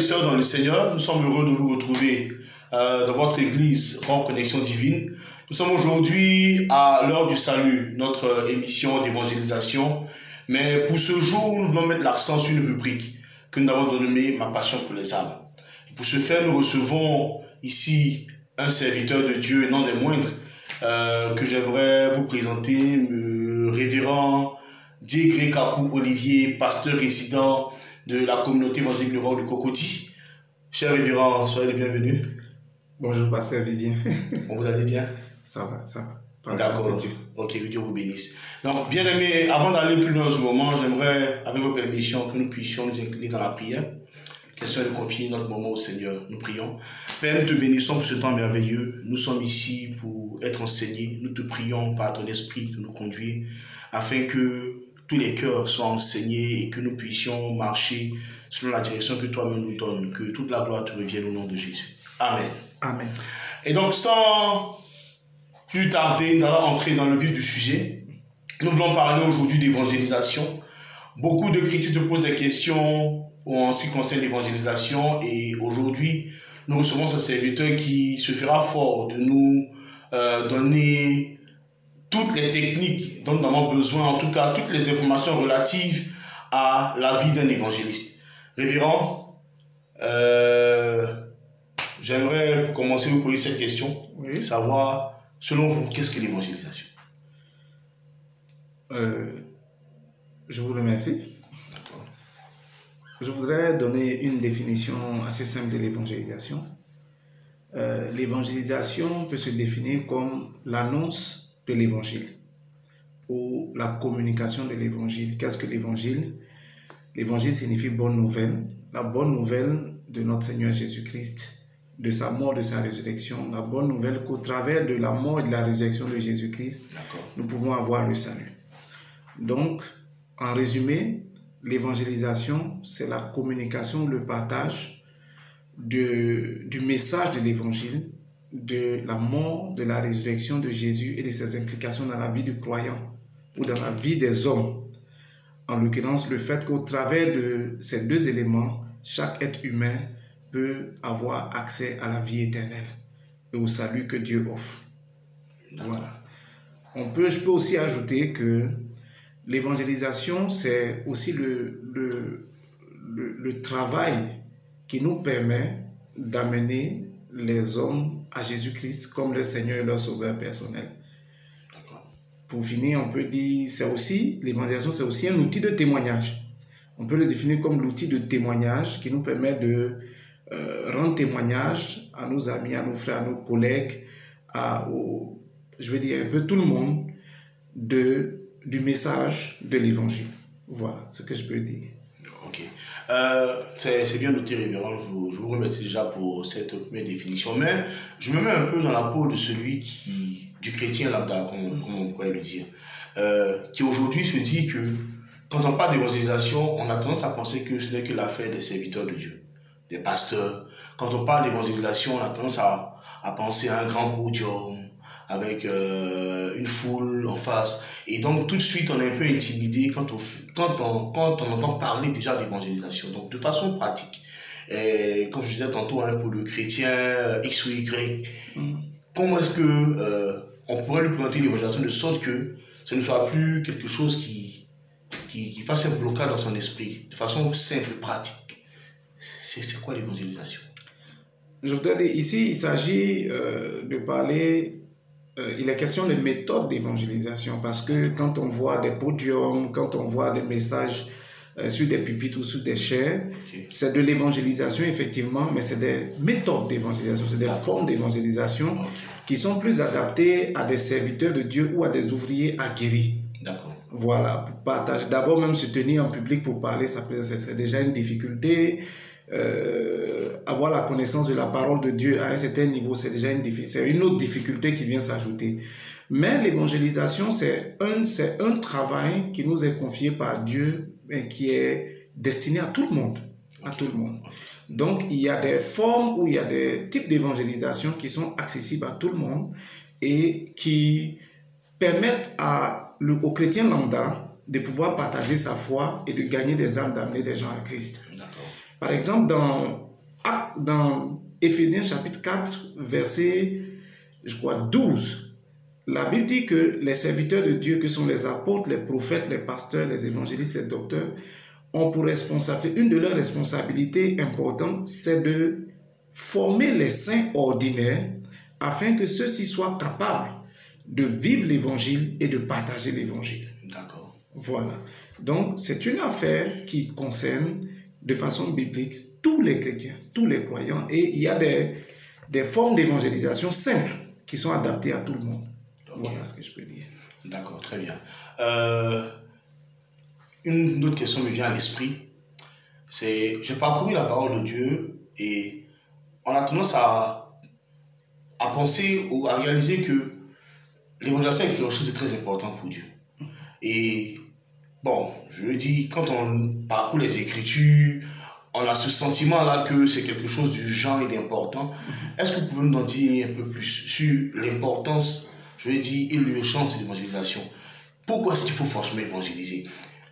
et sœurs dans le Seigneur, nous sommes heureux de vous retrouver dans votre église en connexion divine. Nous sommes aujourd'hui à l'heure du salut, notre émission d'évangélisation. Mais pour ce jour, nous voulons mettre l'accent sur une rubrique que nous avons nommée « Ma passion pour les âmes ». Pour ce faire, nous recevons ici un serviteur de Dieu, et non des moindres, que j'aimerais vous présenter, le révérend Diégré Kakou Olivier, pasteur résident de la communauté évangélique Le Roc de Cocody. Cher révérend, soyez le bienvenu. Bonjour, pasteur Vivien. Bon, vous allez bien? Ça va, ça va. D'accord. Ok, que Dieu vous bénisse. Donc, bien aimé, avant d'aller plus loin en ce moment, j'aimerais, avec votre permission, que nous puissions nous incliner dans la prière. Question de confier notre moment au Seigneur. Nous prions. Père, nous te bénissons pour ce temps merveilleux. Nous sommes ici pour être enseignés. Nous te prions par ton esprit de nous conduire afin que tous les cœurs soient enseignés et que nous puissions marcher selon la direction que toi-même nous donnes. Que toute la gloire te revienne au nom de Jésus. Amen. Amen. Et donc, sans plus tarder, nous allons entrer dans le vif du sujet. Nous voulons parler aujourd'hui d'évangélisation. Beaucoup de chrétiens se posent des questions en ce qui concerne l'évangélisation et aujourd'hui, nous recevons ce serviteur qui se fera fort de nous donner toutes les techniques dont nous avons besoin, en tout cas toutes les informations relatives à la vie d'un évangéliste. Révérend, j'aimerais pour commencer vous poser cette question, savoir, selon vous, qu'est-ce que l'évangélisation? Je vous remercie. Je voudrais donner une définition assez simple de l'évangélisation. L'évangélisation peut se définir comme l'annonce de l'évangile ou la communication de l'évangile. Qu'est-ce que l'évangile? L'évangile signifie bonne nouvelle, la bonne nouvelle de notre Seigneur Jésus-Christ, de sa mort, de sa résurrection, la bonne nouvelle qu'au travers de la mort et de la résurrection de Jésus-Christ, nous pouvons avoir le salut. Donc, en résumé, l'évangélisation, c'est la communication, le partage du message de l'évangile, de la mort, de la résurrection de Jésus et de ses implications dans la vie du croyant ou dans la vie des hommes. En l'occurrence, le fait qu'au travers de ces deux éléments, chaque être humain peut avoir accès à la vie éternelle et au salut que Dieu offre. Voilà. Je peux aussi ajouter que l'évangélisation, c'est aussi le travail qui nous permet d'amener les hommes à Jésus-Christ comme leur Seigneur et leur Sauveur personnel. Pour finir, on peut dire que l'évangélisation, c'est aussi un outil de témoignage. On peut le définir comme l'outil de témoignage qui nous permet de rendre témoignage à nos amis, à nos frères, à nos collègues, je veux dire un peu tout le monde, du message de l'évangile. Voilà ce que je peux dire. Ok. C'est bien noté, révérend. Je vous remercie déjà pour cette première définition. Mais je me mets un peu dans la peau de du chrétien lambda, comme on pourrait le dire, qui aujourd'hui se dit que quand on parle d'évangélisation, on a tendance à penser que ce n'est que l'affaire des serviteurs de Dieu, des pasteurs. Quand on parle d'évangélisation, on a tendance à penser à un grand podium, avec une foule en face. Et donc, tout de suite, on est un peu intimidé quand on entend parler déjà d'évangélisation. Donc, de façon pratique, comme je disais tantôt, pour le chrétien X ou Y, comment est-ce que on pourrait lui présenter l'évangélisation de sorte que ce ne soit plus quelque chose qui fasse un blocage dans son esprit, de façon simple, pratique? C'est quoi l'évangélisation? Je voudrais dire, ici, il s'agit de parler... il est question de méthode d'évangélisation parce que quand on voit des podiums, quand on voit des messages sur des pupitres ou sur des chairs, c'est de l'évangélisation effectivement, mais c'est des méthodes d'évangélisation, c'est des formes d'évangélisation qui sont plus adaptées à des serviteurs de Dieu ou à des ouvriers aguerris. D'accord. Voilà, pour partager. D'abord, même se tenir en public pour parler, c'est déjà une difficulté. Avoir la connaissance de la parole de Dieu à un certain niveau, c'est déjà une autre difficulté qui vient s'ajouter. Mais l'évangélisation, c'est un travail qui nous est confié par Dieu et qui est destiné à tout le monde. À tout le monde. Donc, il y a des formes ou il y a des types d'évangélisation qui sont accessibles à tout le monde et qui permettent au chrétien lambda de pouvoir partager sa foi et de gagner des âmes, d'amener des gens à Christ. Par exemple, dans Dans Éphésiens chapitre 4, verset, je crois, 12, la Bible dit que les serviteurs de Dieu, que sont les apôtres, les prophètes, les pasteurs, les évangélistes, les docteurs, ont pour responsabilité, une de leurs responsabilités importantes, c'est de former les saints ordinaires afin que ceux-ci soient capables de vivre l'évangile et de partager l'évangile. D'accord. Voilà. Donc, c'est une affaire qui concerne de façon biblique tous les chrétiens, tous les croyants, et il y a des formes d'évangélisation simples qui sont adaptées à tout le monde. Okay. Voilà ce que je peux dire. D'accord, très bien. Une autre question me vient à l'esprit. C'est, j'ai parcouru la parole de Dieu et on a tendance à penser ou à réaliser que l'évangélisation est quelque chose de très important pour Dieu. Et bon, je le dis, quand on parcourt les Écritures, on a ce sentiment-là que c'est quelque chose d'urgent et d'important. Est-ce que vous pouvez nous en dire un peu plus sur l'importance, je veux dire, et l'urgence de l'évangélisation? Pourquoi est-ce qu'il faut forcément évangéliser?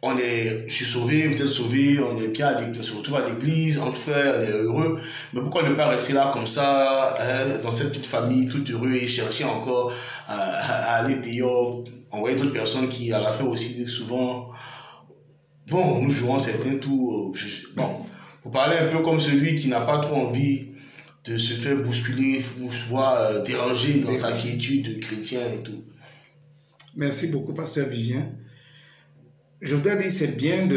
Je suis sauvé, vous êtes sauvé, on est bien, on se retrouve à l'église, entre frères, on est heureux. Mais pourquoi ne pas rester là comme ça, dans cette petite famille, tout heureux, et chercher encore à aller dehors? On voit d'autres personnes qui, à la fin aussi, souvent, bon, nous jouons certains tours. Bon, pour parler un peu comme celui qui n'a pas trop envie de se faire bousculer, ou se voir déranger dans sa quiétude de chrétien et tout. Merci beaucoup, pasteur Vivien. Je voudrais dire, c'est bien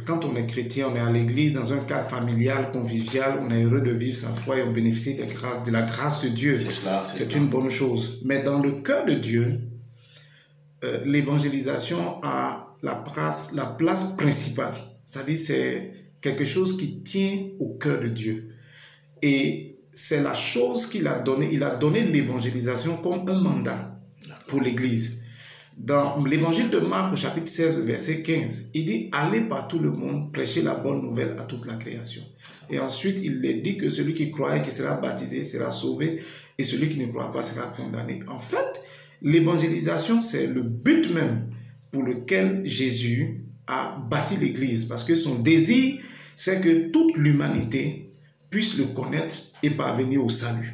quand on est chrétien, on est à l'église, dans un cadre familial, convivial, on est heureux de vivre sa foi et on bénéficie de la grâce de Dieu. C'est une bonne chose. Mais dans le cœur de Dieu, l'évangélisation a la place principale. C'est-à-dire, c'est quelque chose qui tient au cœur de Dieu. Et c'est la chose qu'il a donnée. Il a donné l'évangélisation comme un mandat pour l'église. Dans l'évangile de Marc, au chapitre 16, verset 15, il dit « Allez par tout le monde, prêchez la bonne nouvelle à toute la création. » Et ensuite, il dit que celui qui croit et qui sera baptisé sera sauvé, et celui qui ne croit pas sera condamné. En fait, l'évangélisation, c'est le but même pour lequel Jésus a bâti l'Église, parce que son désir, c'est que toute l'humanité puisse le connaître et parvenir au salut.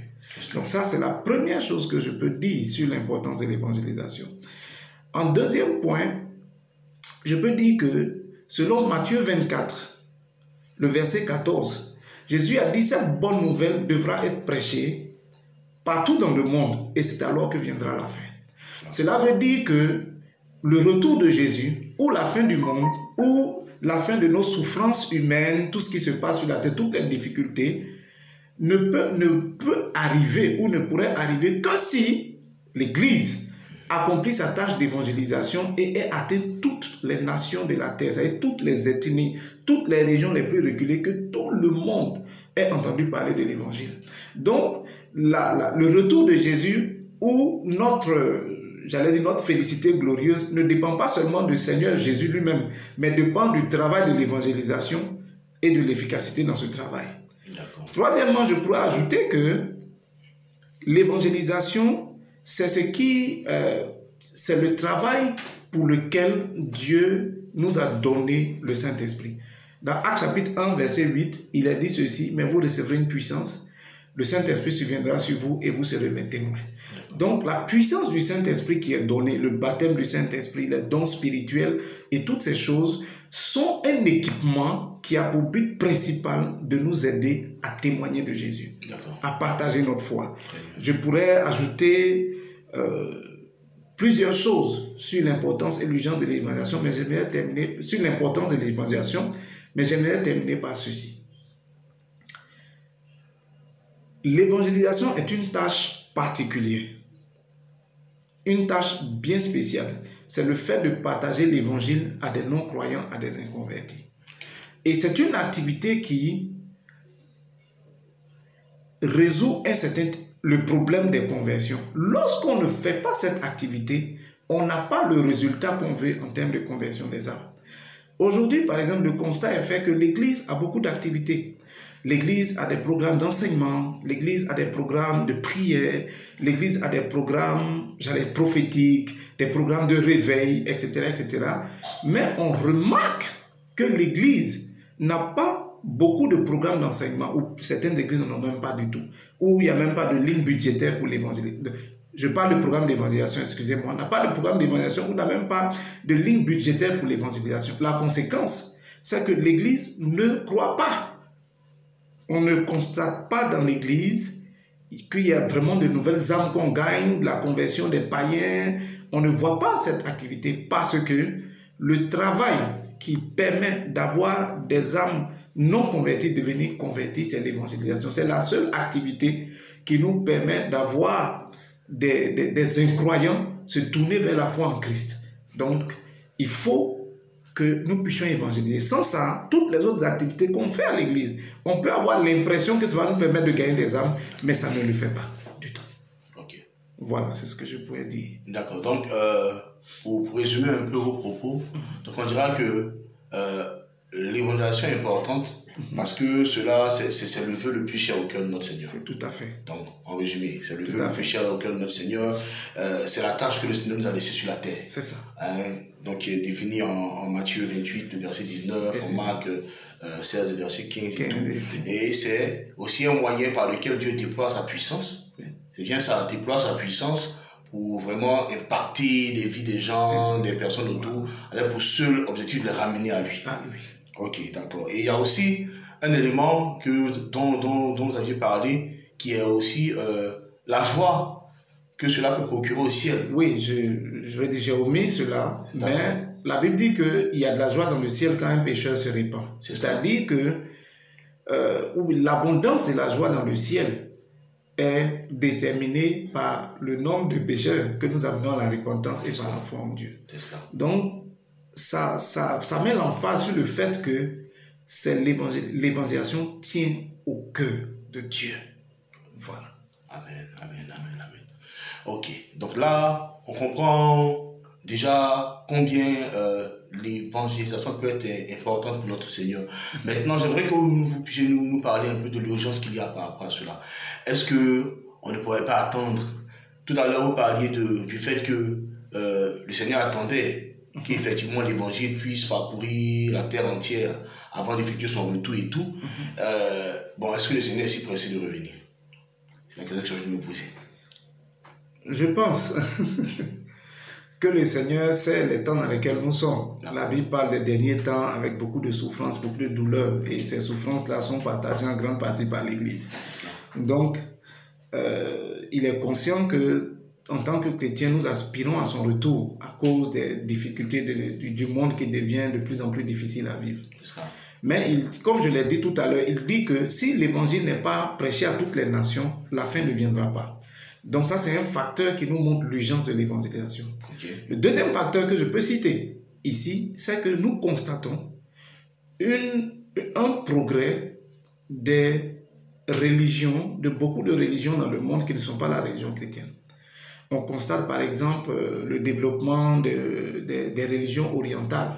Donc ça, c'est la première chose que je peux dire sur l'importance de l'évangélisation. En deuxième point, je peux dire que selon Matthieu 24, le verset 14, Jésus a dit cette bonne nouvelle devra être prêchée partout dans le monde et c'est alors que viendra la fin. Cela veut dire que le retour de Jésus ou la fin du monde ou la fin de nos souffrances humaines, tout ce qui se passe sur la terre, toutes les difficultés, ne peut arriver ou ne pourrait arriver que si l'Église accomplit sa tâche d'évangélisation et ait atteint toutes les nations de la terre, c'est-à-dire toutes les ethnies, toutes les régions les plus reculées, que tout le monde ait entendu parler de l'évangile. Donc, le retour de Jésus ou notre félicité glorieuse ne dépend pas seulement du Seigneur Jésus lui-même, mais dépend du travail de l'évangélisation et de l'efficacité dans ce travail. Troisièmement, je pourrais ajouter que l'évangélisation, c'est le travail pour lequel Dieu nous a donné le Saint-Esprit. Dans Actes chapitre 1, verset 8, il a dit ceci, « Mais vous recevrez une puissance, le Saint-Esprit surviendra sur vous et vous serez mes témoins. » Donc la puissance du Saint-Esprit qui est donnée, le baptême du Saint-Esprit, les dons spirituels et toutes ces choses sont un équipement qui a pour but principal de nous aider à témoigner de Jésus, à partager notre foi. Je pourrais ajouter plusieurs choses sur l'importance et l'urgence de l'évangélisation, mais j'aimerais terminer sur l'importance de l'évangélisation, mais j'aimerais terminer par ceci. L'évangélisation est une tâche particulière, une tâche bien spéciale. C'est le fait de partager l'évangile à des non-croyants, à des inconvertis. Et c'est une activité qui résout le problème des conversions. Lorsqu'on ne fait pas cette activité, on n'a pas le résultat qu'on veut en termes de conversion des âmes. Aujourd'hui, par exemple, le constat est fait que l'Église a beaucoup d'activités. L'Église a des programmes d'enseignement, l'Église a des programmes de prière, l'Église a des programmes, prophétiques, des programmes de réveil, etc., etc. Mais on remarque que l'Église n'a pas beaucoup de programmes d'enseignement où certaines églises n'en ont même pas du tout, où il n'y a même pas de ligne budgétaire pour l'évangélisation. Je parle de programme d'évangélisation, excusez-moi. On n'a pas de programme d'évangélisation, on n'a même pas de ligne budgétaire pour l'évangélisation. La conséquence, c'est que l'Église ne croit pas. On ne constate pas dans l'Église qu'il y a vraiment de nouvelles âmes qu'on gagne, de la conversion des païens. On ne voit pas cette activité parce que le travail qui permet d'avoir des âmes non converties devenir converties, c'est l'évangélisation. C'est la seule activité qui nous permet d'avoir des incroyants se tourner vers la foi en Christ. Donc, il faut que nous puissions évangéliser. Sans ça, toutes les autres activités qu'on fait à l'église, on peut avoir l'impression que ça va nous permettre de gagner des âmes, mais ça ne le fait pas du tout. Ok. Voilà, c'est ce que je pourrais dire. D'accord. Donc, pour résumer un peu vos propos, donc on dira que l'évangélisation est importante parce que cela, c'est le vœu le plus cher au cœur de notre Seigneur. C'est tout à fait. Donc, en résumé, c'est le vœu le plus cher au cœur de notre Seigneur. C'est la tâche que le Seigneur nous a laissée sur la terre. C'est ça. Donc, qui est définie en Matthieu 28, verset 19, en Marc 16, verset 15 et tout. Et c'est aussi un moyen par lequel Dieu déploie sa puissance. Oui. C'est bien ça, déploie sa puissance pour vraiment impacter des vies des gens, des personnes autour, avec pour seul objectif de les ramener à lui. Ah, oui. Ok, d'accord. Et il y a aussi un élément dont vous aviez parlé, qui est aussi la joie que cela peut procurer au ciel. Oui, je vais dire, j'ai omis cela, mais la Bible dit qu'il y a de la joie dans le ciel quand un pécheur se répand. C'est-à-dire que l'abondance de la joie dans le ciel est déterminée par le nombre de pécheurs que nous amenons à la repentance et par la foi en Dieu. Donc, ça met l'emphase sur le fait que l'évangélisation tient au cœur de Dieu. Voilà. Amen, amen, amen, amen. Ok, donc là, on comprend déjà combien l'évangélisation peut être importante pour notre Seigneur. Maintenant, j'aimerais que vous puissiez nous parler un peu de l'urgence qu'il y a par rapport à cela. Est-ce qu'on ne pourrait pas attendre? Tout à l'heure, vous parliez du fait que le Seigneur attendait qu'effectivement l'évangile puisse parcourir la terre entière avant d'effectuer son retour et tout. Bon, est-ce que le Seigneur est si pressé de revenir? C'est la question que je me posais. Je pense que le Seigneur sait les temps dans lesquels nous sommes. La Bible parle des derniers temps avec beaucoup de souffrances, beaucoup de douleurs, et ces souffrances-là sont partagées en grande partie par l'Église. Donc, il est conscient que en tant que chrétiens, nous aspirons à son retour à cause des difficultés du monde qui devient de plus en plus difficile à vivre. Mais comme je l'ai dit tout à l'heure, il dit que si l'évangile n'est pas prêché à toutes les nations, la fin ne viendra pas. Donc ça, c'est un facteur qui nous montre l'urgence de l'évangélisation. Okay. Le deuxième facteur que je peux citer ici, c'est que nous constatons un progrès des religions, de beaucoup de religions dans le monde qui ne sont pas la religion chrétienne. On constate par exemple le développement des religions orientales.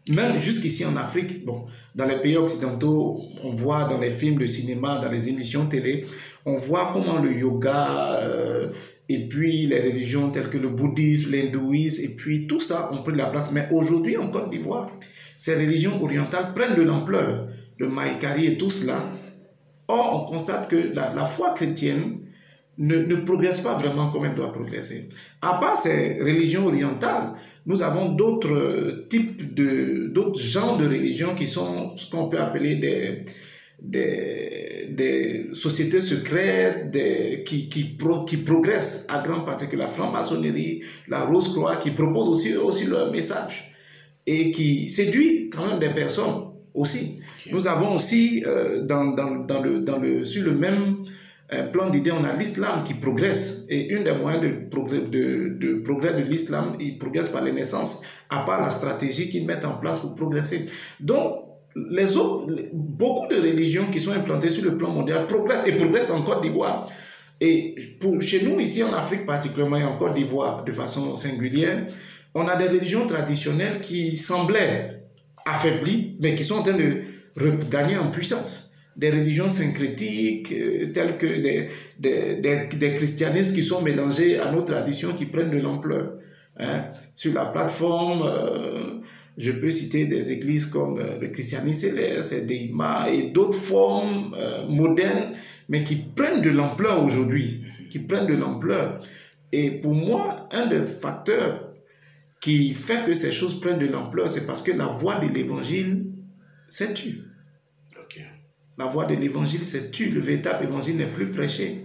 Même jusqu'ici en Afrique, bon, dans les pays occidentaux, on voit dans les films de cinéma, dans les émissions télé, on voit comment le yoga et puis les religions telles que le bouddhisme, l'hindouisme et puis tout ça ont pris de la place. Mais aujourd'hui en Côte d'Ivoire, ces religions orientales prennent de l'ampleur, le Maïkari et tout cela. Or, on constate que la foi chrétienne ne progresse pas vraiment comme elle doit progresser. À part ces religions orientales, nous avons d'autres types d'autres genres de religions qui sont ce qu'on peut appeler des sociétés secrètes qui progressent à grande partie, que la franc-maçonnerie, la Rose-Croix, qui proposent aussi leur message et qui séduit quand même des personnes aussi. Okay. Nous avons aussi sur le même plan d'idée, on a l'islam qui progresse, et un des moyens de progrès de l'islam, il progresse par les naissances, à part la stratégie qu'ils mettent en place pour progresser. Donc, beaucoup de religions qui sont implantées sur le plan mondial progressent et progressent en Côte d'Ivoire. Et chez nous, ici en Afrique particulièrement, et en Côte d'Ivoire de façon singulière, on a des religions traditionnelles qui semblaient affaiblies, mais qui sont en train de gagner en puissance. Des religions syncrétiques, telles que des christianismes qui sont mélangés à nos traditions, qui prennent de l'ampleur. Sur la plateforme Je peux citer des églises comme le Christianisme Céleste, le DIMA et d'autres formes modernes, mais qui prennent de l'ampleur aujourd'hui, qui prennent de l'ampleur. Et pour moi, un des facteurs qui fait que ces choses prennent de l'ampleur, c'est parce que la voix de l'évangile s'est tue. Okay. La voix de l'évangile s'est tue, le véritable évangile n'est plus prêché.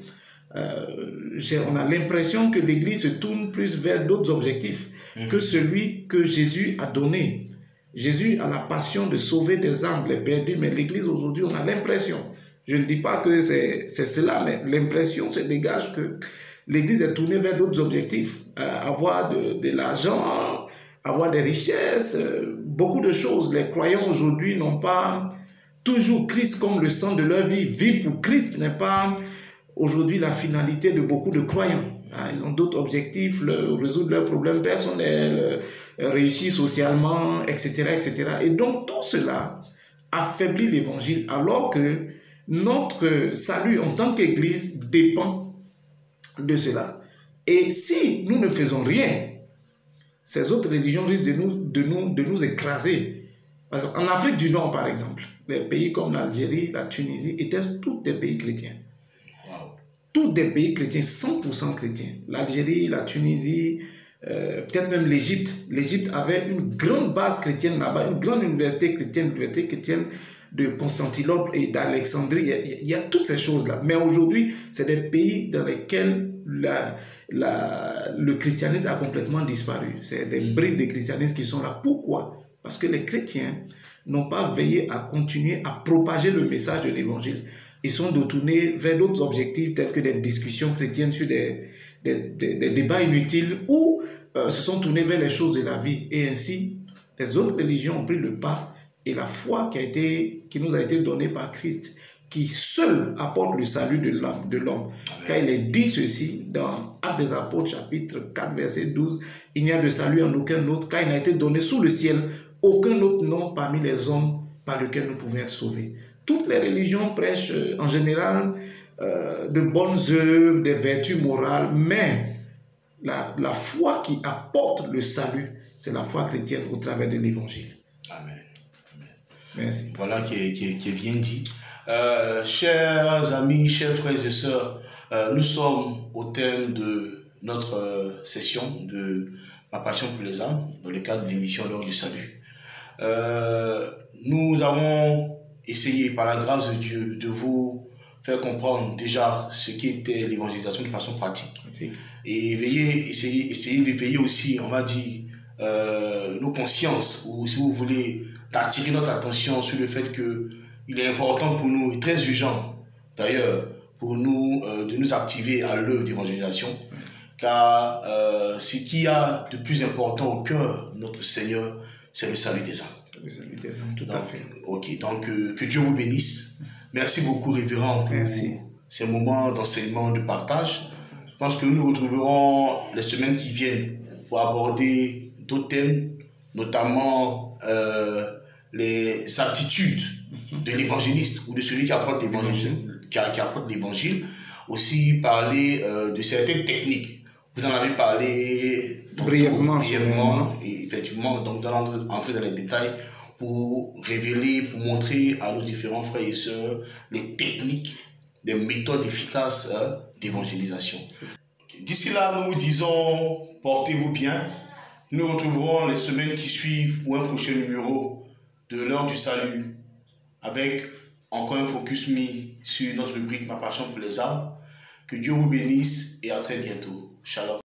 On a l'impression que l'Église se tourne plus vers d'autres objectifs que celui que Jésus a donné. Jésus a la passion de sauver des âmes, les perdus, mais l'Église aujourd'hui, on a l'impression, je ne dis pas que c'est cela, mais l'impression se dégage que l'Église est tournée vers d'autres objectifs, avoir de l'argent, avoir des richesses, beaucoup de choses. Les croyants aujourd'hui n'ont pas toujours Christ comme le centre de leur vie. Vivre pour Christ n'est pas aujourd'hui la finalité de beaucoup de croyants. Ils ont d'autres objectifs, résoudre leurs problèmes personnels, réussir socialement, etc., etc. Et donc tout cela affaiblit l'évangile, alors que notre salut en tant qu'Église dépend de cela. Et si nous ne faisons rien, ces autres religions risquent de nous écraser. En Afrique du Nord, par exemple, les pays comme l'Algérie, la Tunisie étaient tous des pays chrétiens. Tous des pays chrétiens, 100% chrétiens. L'Algérie, la Tunisie, peut-être même l'Égypte. L'Égypte avait une grande base chrétienne là-bas, une grande université chrétienne de Constantinople et d'Alexandrie. Il y a toutes ces choses-là. Mais aujourd'hui, c'est des pays dans lesquels le christianisme a complètement disparu. C'est des brides de christianisme qui sont là. Pourquoi? Parce que les chrétiens n'ont pas veillé à continuer à propager le message de l'évangile. Ils sont détournés vers d'autres objectifs tels que des discussions chrétiennes sur des débats inutiles, ou se sont tournés vers les choses de la vie. Et ainsi, les autres religions ont pris le pas, et la foi qui nous a été donnée par Christ, qui seul apporte le salut de l'homme. Car il est dit ceci dans Actes des Apôtres, chapitre 4, verset 12, « Il n'y a de salut en aucun autre, car il n'a été donné sous le ciel aucun autre nom parmi les hommes par lequel nous pouvons être sauvés. » Toutes les religions prêchent en général de bonnes œuvres, des vertus morales, mais la foi qui apporte le salut, c'est la foi chrétienne au travers de l'évangile. Amen. Merci. Voilà qui est bien dit. Chers amis, chers frères et sœurs, nous sommes au thème de notre session de Ma passion pour les âmes, dans le cadre de l'émission L'heure du salut. Nous avons essayé, par la grâce de Dieu, de vous faire comprendre déjà ce qu'était l'évangélisation de façon pratique. Et essayer de veiller aussi, on va dire, nos consciences, ou si vous voulez, d'attirer notre attention sur le fait qu'il est important pour nous, et très urgent d'ailleurs, pour nous, de nous activer à l'œuvre d'évangélisation, car ce qu'il y a de plus important au cœur de notre Seigneur, c'est le salut des âmes. Le salut des âmes, tout à fait. Ok, donc que Dieu vous bénisse. Merci beaucoup, révérend, pour ces moments d'enseignement, de partage. Je pense que nous nous retrouverons les semaines qui viennent pour aborder d'autres thèmes, notamment les aptitudes de l'évangéliste ou de celui qui apporte l'évangile, aussi parler de certaines techniques. Vous en avez parlé brièvement, et effectivement, donc nous allons entrer dans les détails pour révéler, pour montrer à nos différents frères et sœurs les techniques, les méthodes efficaces d'évangélisation. D'ici là, nous vous disons, portez-vous bien. Nous retrouverons les semaines qui suivent pour un prochain numéro de l'heure du salut, avec encore un focus mis sur notre rubrique Ma passion pour les âmes. Que Dieu vous bénisse et à très bientôt. Shalom.